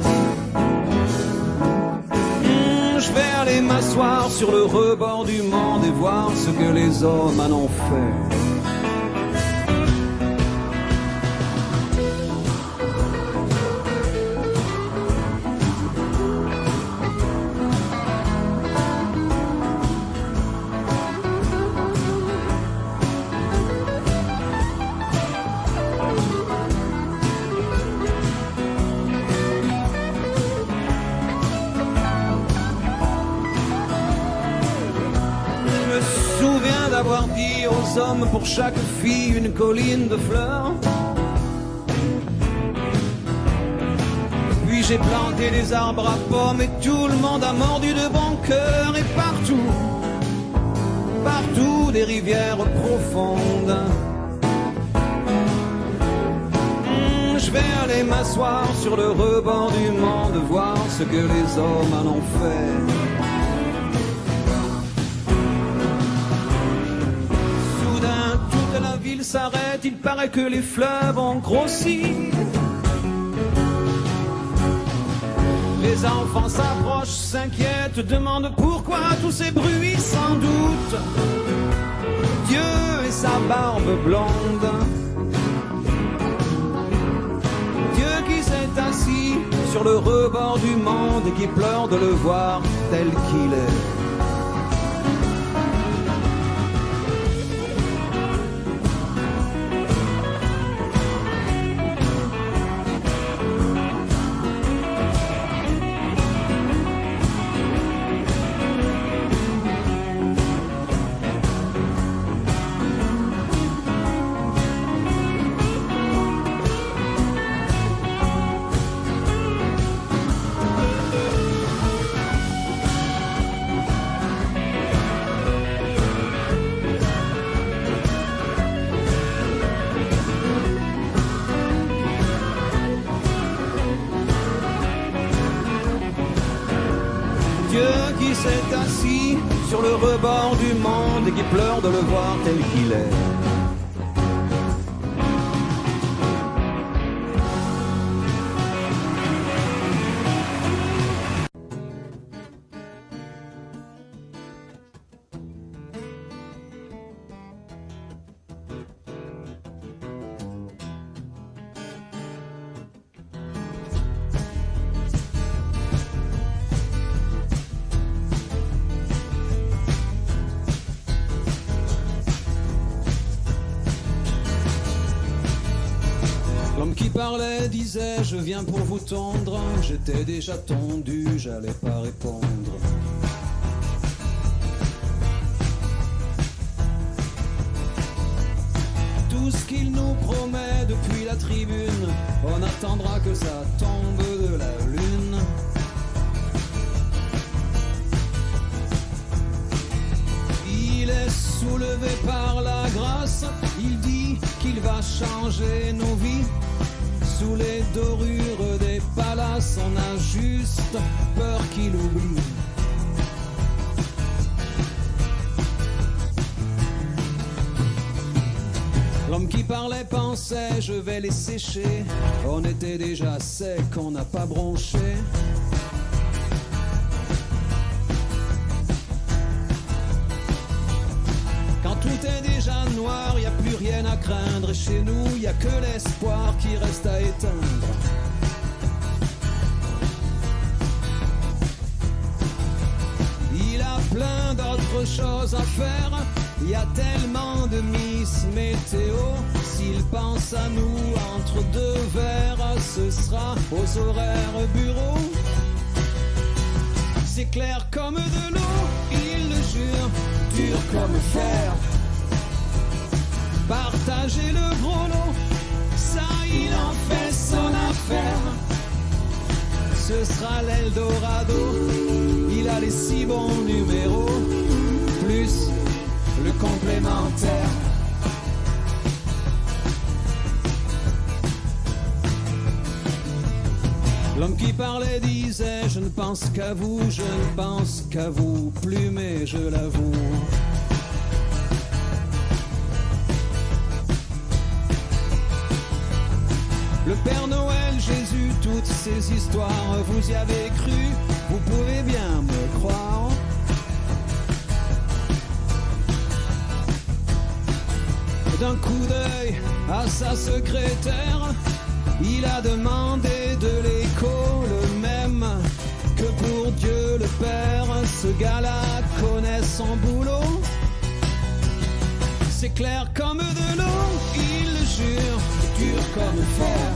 Je vais aller m'asseoir sur le rebord du monde et voir ce que les hommes en ont fait. D'avoir dit aux hommes pour chaque fille une colline de fleurs. Puis j'ai planté des arbres à pommes et tout le monde a mordu de bon cœur. Et partout, partout des rivières profondes. Je vais aller m'asseoir sur le rebord du monde, voir ce que les hommes en ont fait. La ville s'arrête, il paraît que les fleuves ont grossi. Les enfants s'approchent, s'inquiètent, demandent pourquoi tous ces bruits sans doute. Dieu et sa barbe blonde. Dieu qui s'est assis sur le rebord du monde et qui pleure de le voir tel qu'il est. sur le rebord du monde et qui pleure de le voir tel qu'il est. L'homme qui parlait disait je viens pour vous tondre. J'étais déjà tondu, j'allais pas répondre. Tout ce qu'il nous promet depuis la tribune, on attendra que ça tombe de la lune. Il est soulevé par la grâce, il dit qu'il va changer nos vies. Sous les dorures des palaces, on a juste peur qu'il oublie. L'homme qui parlait pensait je vais les sécher. On était déjà sec, on n'a pas bronché. Quand tout est déjà noir, y a plus rien à craindre. Et chez nous, y a que l'espoir qui reste à éteindre. Il a plein d'autres choses à faire. Y a tellement de Miss Météo. S'il pense à nous entre deux verres, ce sera aux horaires bureau. C'est clair comme de l'eau, il le jure, dur comme fer. Partager le gros lot, ça il en fait son affaire. Ce sera l'Eldorado, il a les 6 bons numéros, plus le complémentaire. L'homme qui parlait disait je ne pense qu'à vous, je ne pense qu'à vous, plus mais je l'avoue. Le Père Noël, Jésus, toutes ces histoires, vous y avez cru, vous pouvez bien me croire. D'un coup d'œil à sa secrétaire, il a demandé de l'écho le même que pour Dieu le Père. Ce gars-là connaît son boulot. C'est clair comme de l'eau, il le jure, dur comme fer.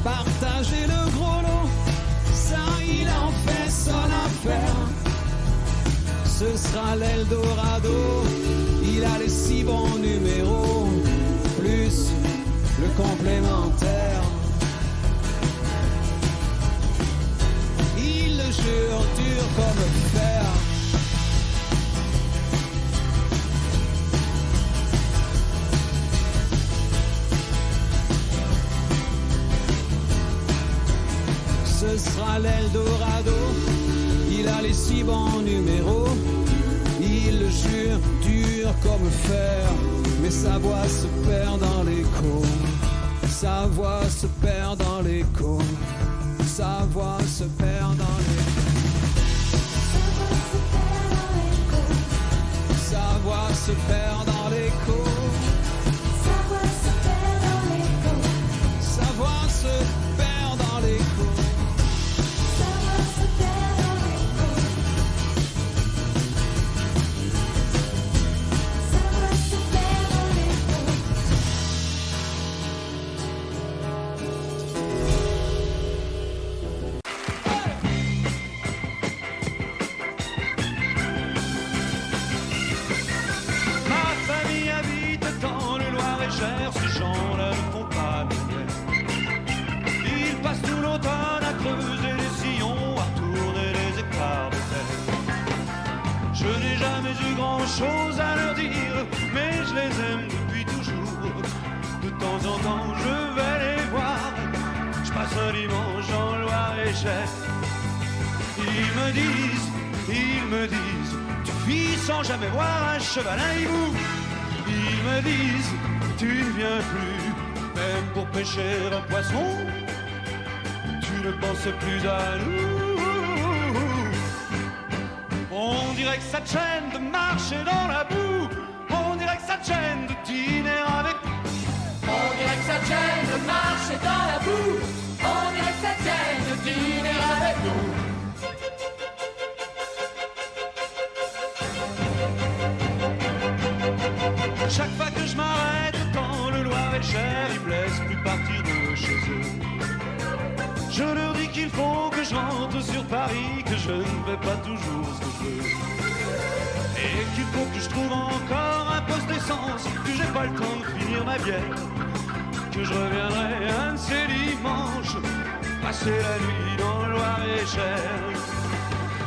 Partager le gros lot, ça il en fait son affaire. Ce sera l'Eldorado, il a les 6 bons numéros, plus le complémentaire. Il le jure, dur comme fer. Ce sera l'Eldorado, il a les 6 bons numéros. Il le jure, dur comme fer, mais sa voix se perd dans l'écho. Sa voix se perd dans l'écho. Sa voix se perd dans l'écho. Sa voix se perd dans l'écho. Sa voix se perd dans l'écho. Sa voix se perd dans l'écho. Sa voix se perd dans l'écho. Sa voix se perd dans l'écho. Ma famille habite dans le Loir-et-Cher, ces gens-là ne font pas de guerre. Ils passent tout l'automne à creuser les sillons, à tourner les écarts de terre. Je n'ai jamais eu grand-chose à leur dire, mais je les aime depuis toujours. De temps en temps, je vais les voir. Je passe un dimanche en Loir-et-Cher. Ils me disent, Ils me disent, tu vis sans jamais voir un chevalin hibou. Ils me disent, tu ne viens plus, même pour pêcher un poisson. Tu ne penses plus à nous. On dirait que ça te gêne de marcher dans la boue. On dirait que ça te gêne de dîner avec nous. On dirait que ça te gêne de marcher dans la boue. On dirait que ça te gêne de dîner avec nous. Chaque fois que je m'arrête dans le Loir-et-Cher, ils me laissent plus partir de chez eux. Je leur dis qu'il faut que je rentre sur Paris, que je ne vais pas toujours ce que je veux. Et qu'il faut que je trouve encore un poste d'essence, que j'ai pas le temps de finir ma bière. Que je reviendrai un de ces dimanches, passer la nuit dans le Loir-et-Cher.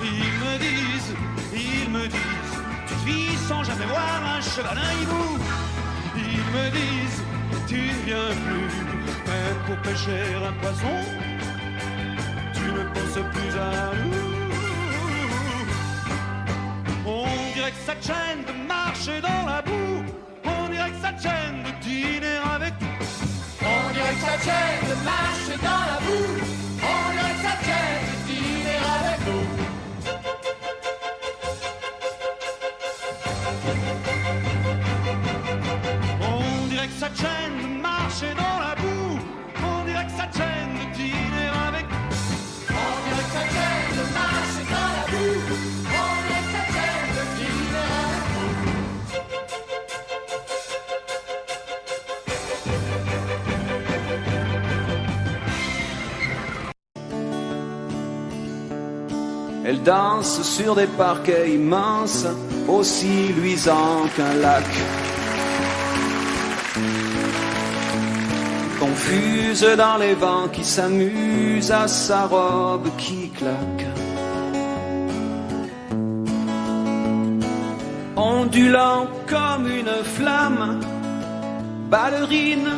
Ils me disent, tu vis sans jamais voir un chevalin hibou. Ils me disent, tu ne viens plus, même pour pêcher un poisson. Tu ne penses plus à nous. On dirait que ça te gêne de marcher dans la boue. On dirait que ça te gêne de dîner avec nous. On dirait que ça te gêne de marcher dans la boue. On dirait que ça te gêne de dîner avec nous. On dirait que ça te gêne de marcher dans la boue. On dirait que ça te gêne de dîner avec nous. On dirait que ça te gêne de marcher dans la boue. On dirait que ça te gêne de dîner avec nous. Elle danse sur des parquets immenses, aussi luisants qu'un lac. Confuse dans les vents qui s'amusent à sa robe qui claque. Ondulant comme une flamme, ballerine,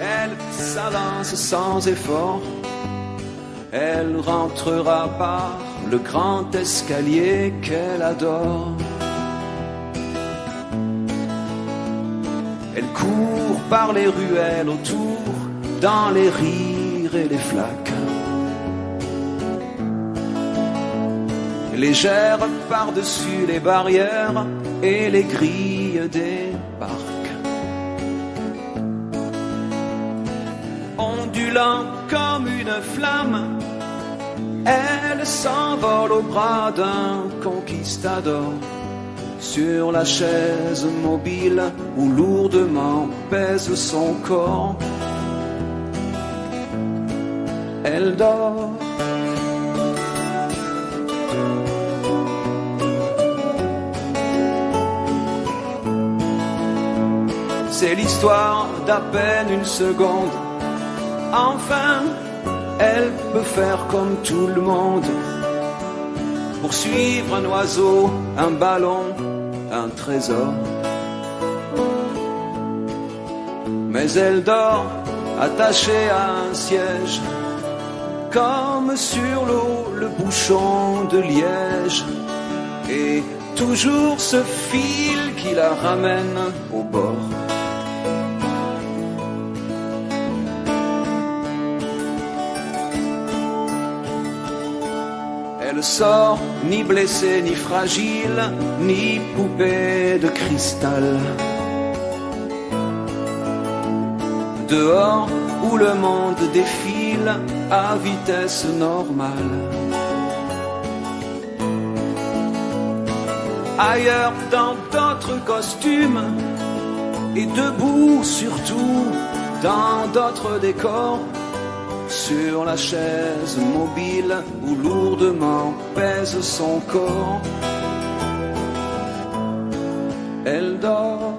elle s'avance sans effort. Elle rentrera par le grand escalier qu'elle adore. Elle court par les ruelles autour, dans les rires et les flaques. Légère par-dessus les barrières et les grilles des parcs. Ondulant comme une flamme, elle s'envole au bras d'un conquistador, sur la chaise mobile où lourdement pèse son corps. Elle dort. C'est l'histoire d'à peine une seconde. Enfin, elle peut faire comme tout le monde, poursuivre un oiseau, un ballon, un trésor. Mais elle dort attachée à un siège, comme sur l'eau le bouchon de liège, et toujours ce fil qui la ramène au bord. Elle sort ni blessée ni fragile, ni poupée de cristal. Dehors où le monde défile à vitesse normale. Ailleurs dans d'autres costumes, et debout surtout dans d'autres décors, sur la chaise mobile où lourdement pèse son corps. Elle dort.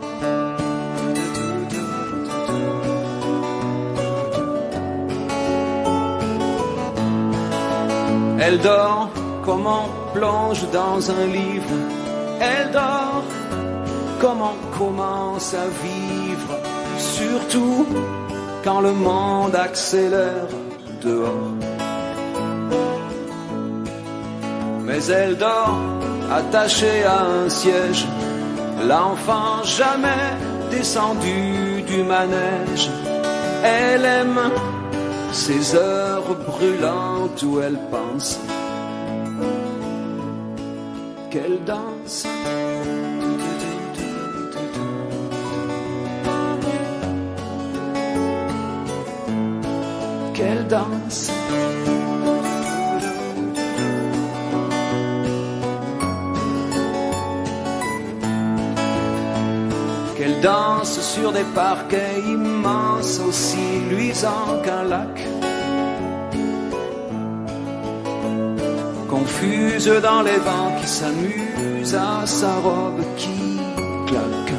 Elle dort comme on plonge dans un livre. Elle dort comme on commence à vivre, surtout quand le monde accélère dehors. Mais elle dort attaché à un siège, l'enfant jamais descendu du manège. Elle aime ces heures brûlantes où elle pense qu'elle danse. Qu'elle danse. Qu'elle danse sur des parquets immenses, aussi luisants qu'un lac. Confuse dans les vents qui s'amusent à sa robe qui claque.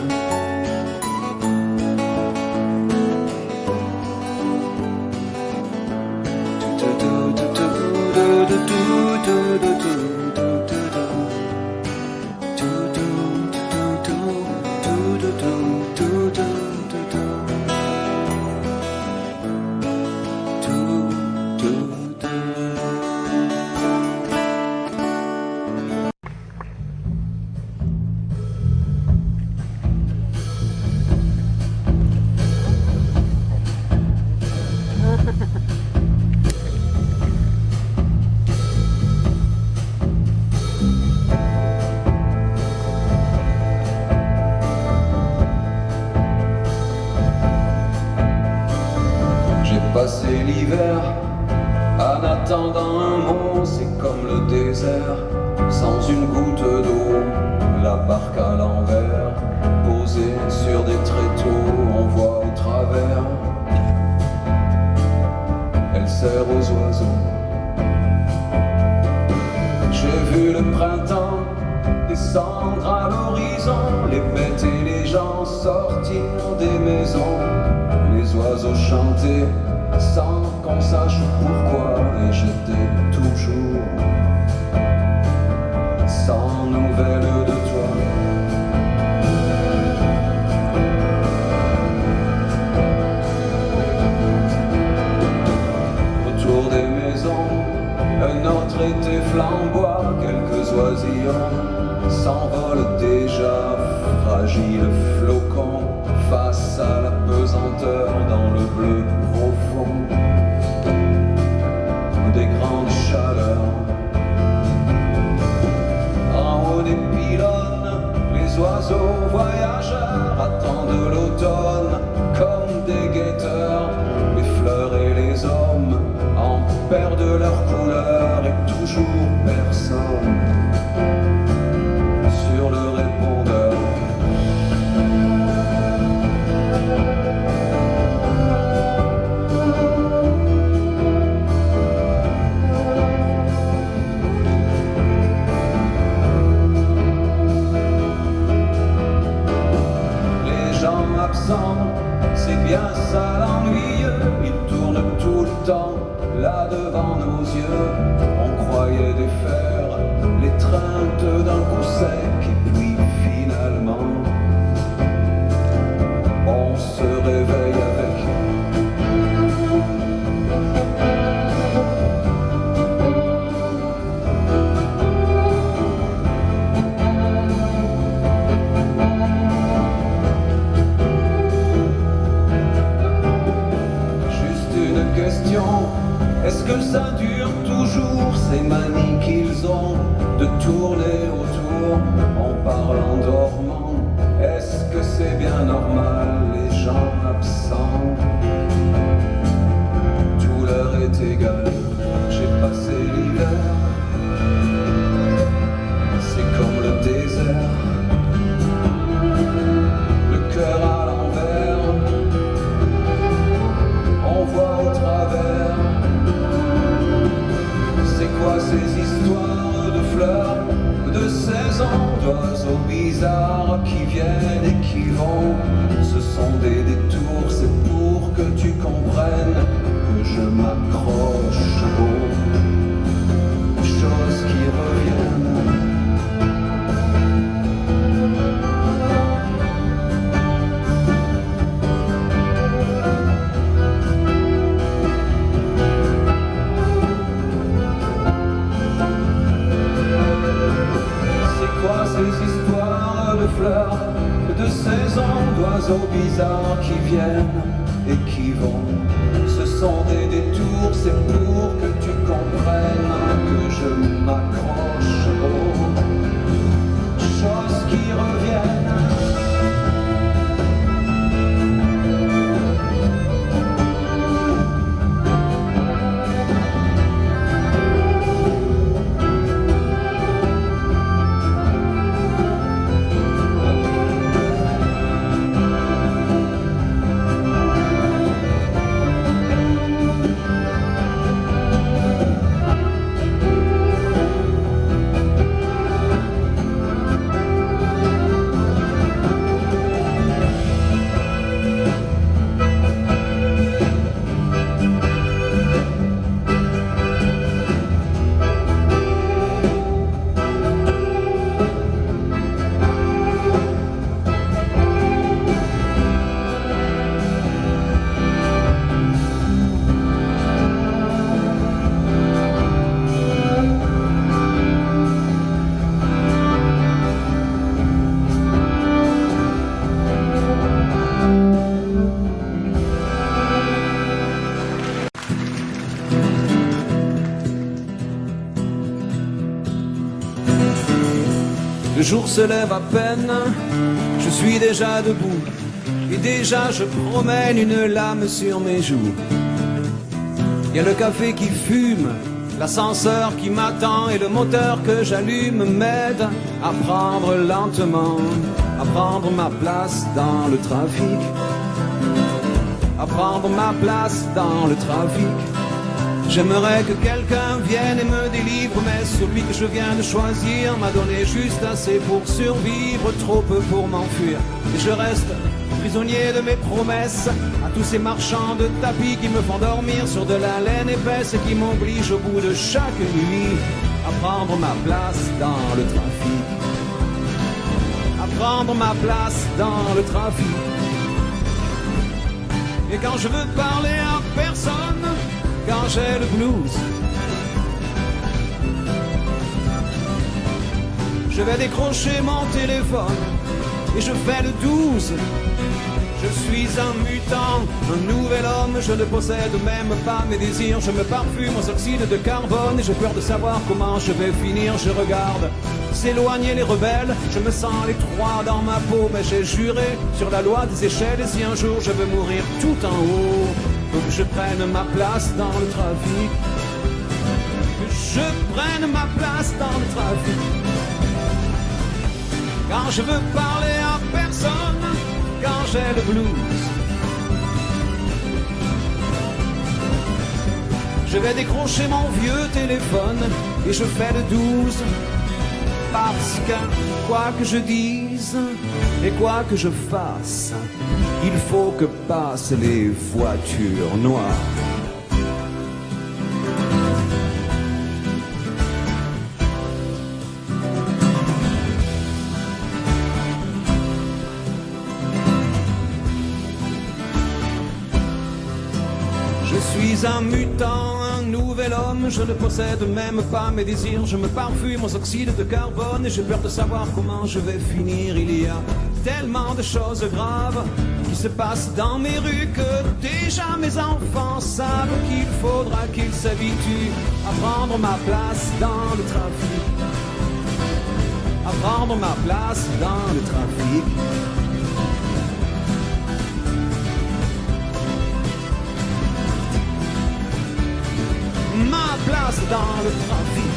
Passer l'hiver en attendant un mot, c'est comme le désert, sans une goutte d'eau, la barque à l'envers, posée sur des tréteaux, on voit au travers, elle sert aux oiseaux. J'ai vu le printemps descendre à l'horizon, les bêtes et les gens sortir des maisons, les oiseaux chanter sans qu'on sache pourquoi, et j'étais toujours sans nouvelles de toi. Autour des maisons, un autre été flamboie, quelques oisillons s'envolent déjà, fragiles flocons face à la pesanteur dans le bleu profond des grandes chaleurs. En haut des pylônes, les oiseaux voyageurs attendent l'automne comme des guetteurs. Les fleurs et les hommes en perdent leur couleur et toujours personne sur le répondeur. C'est bien ça l'ennuyeux, il tourne tout le temps là devant nos yeux. On croyait défaire l'étreinte d'un coup sec et puis finalement on se réveille avec. Est-ce que ça dure toujours ces manies qu'ils ont de tourner autour en parlant dormant? Est-ce que c'est bien normal les gens absents? Tout leur est égal, j'ai passé l'hiver, c'est comme le désert, le cœur à l'envers, on voit au travers. C'est quoi ces histoires de fleurs, de saisons, d'oiseaux bizarres qui viennent et qui vont? Ce sont des détours, c'est pour que tu comprennes que je m'accroche aux choses qui reviennent. histoire de fleurs, de saisons, d'oiseaux bizarres qui viennent et qui vont. Ce sont des détours, c'est pour que tu comprennes que je m'accroche aux choses qui reviennent. Le jour se lève à peine, je suis déjà debout, et déjà je promène une lame sur mes joues. Il y a le café qui fume, l'ascenseur qui m'attend, et le moteur que j'allume m'aide à prendre lentement, à prendre ma place dans le trafic, à prendre ma place dans le trafic. J'aimerais que quelqu'un vienne et me délivre, mais celui que je viens de choisir m'a donné juste assez pour survivre, trop peu pour m'enfuir. Et je reste prisonnier de mes promesses à tous ces marchands de tapis qui me font dormir sur de la laine épaisse et qui m'obligent au bout de chaque nuit à prendre ma place dans le trafic, à prendre ma place dans le trafic. Et quand je veux parler à personne, quand j'ai le blues, je vais décrocher mon téléphone et je fais le 12. Je suis un mutant, un nouvel homme, je ne possède même pas mes désirs. Je me parfume aux oxydes de carbone et j'ai peur de savoir comment je vais finir. Je regarde s'éloigner les rebelles, je me sens l'étroit dans ma peau, mais j'ai juré sur la loi des échelles. Et si un jour je veux mourir tout en haut, faut que je prenne ma place dans le trafic, que je prenne ma place dans le trafic. Quand je veux parler à personne, quand j'ai le blues, je vais décrocher mon vieux téléphone et je fais le 12. Parce que quoi que je dise et quoi que je fasse, il faut que passent les voitures noires. Je suis un mutant, un nouvel homme, je ne possède même pas mes désirs. Je me parfume aux oxydes de carbone et j'ai peur de savoir comment je vais finir. Il y a tellement de choses graves qui se passent dans mes rues que déjà mes enfants savent qu'il faudra qu'ils s'habituent à prendre ma place dans le trafic, à prendre ma place dans le trafic. Ma place dans le trafic.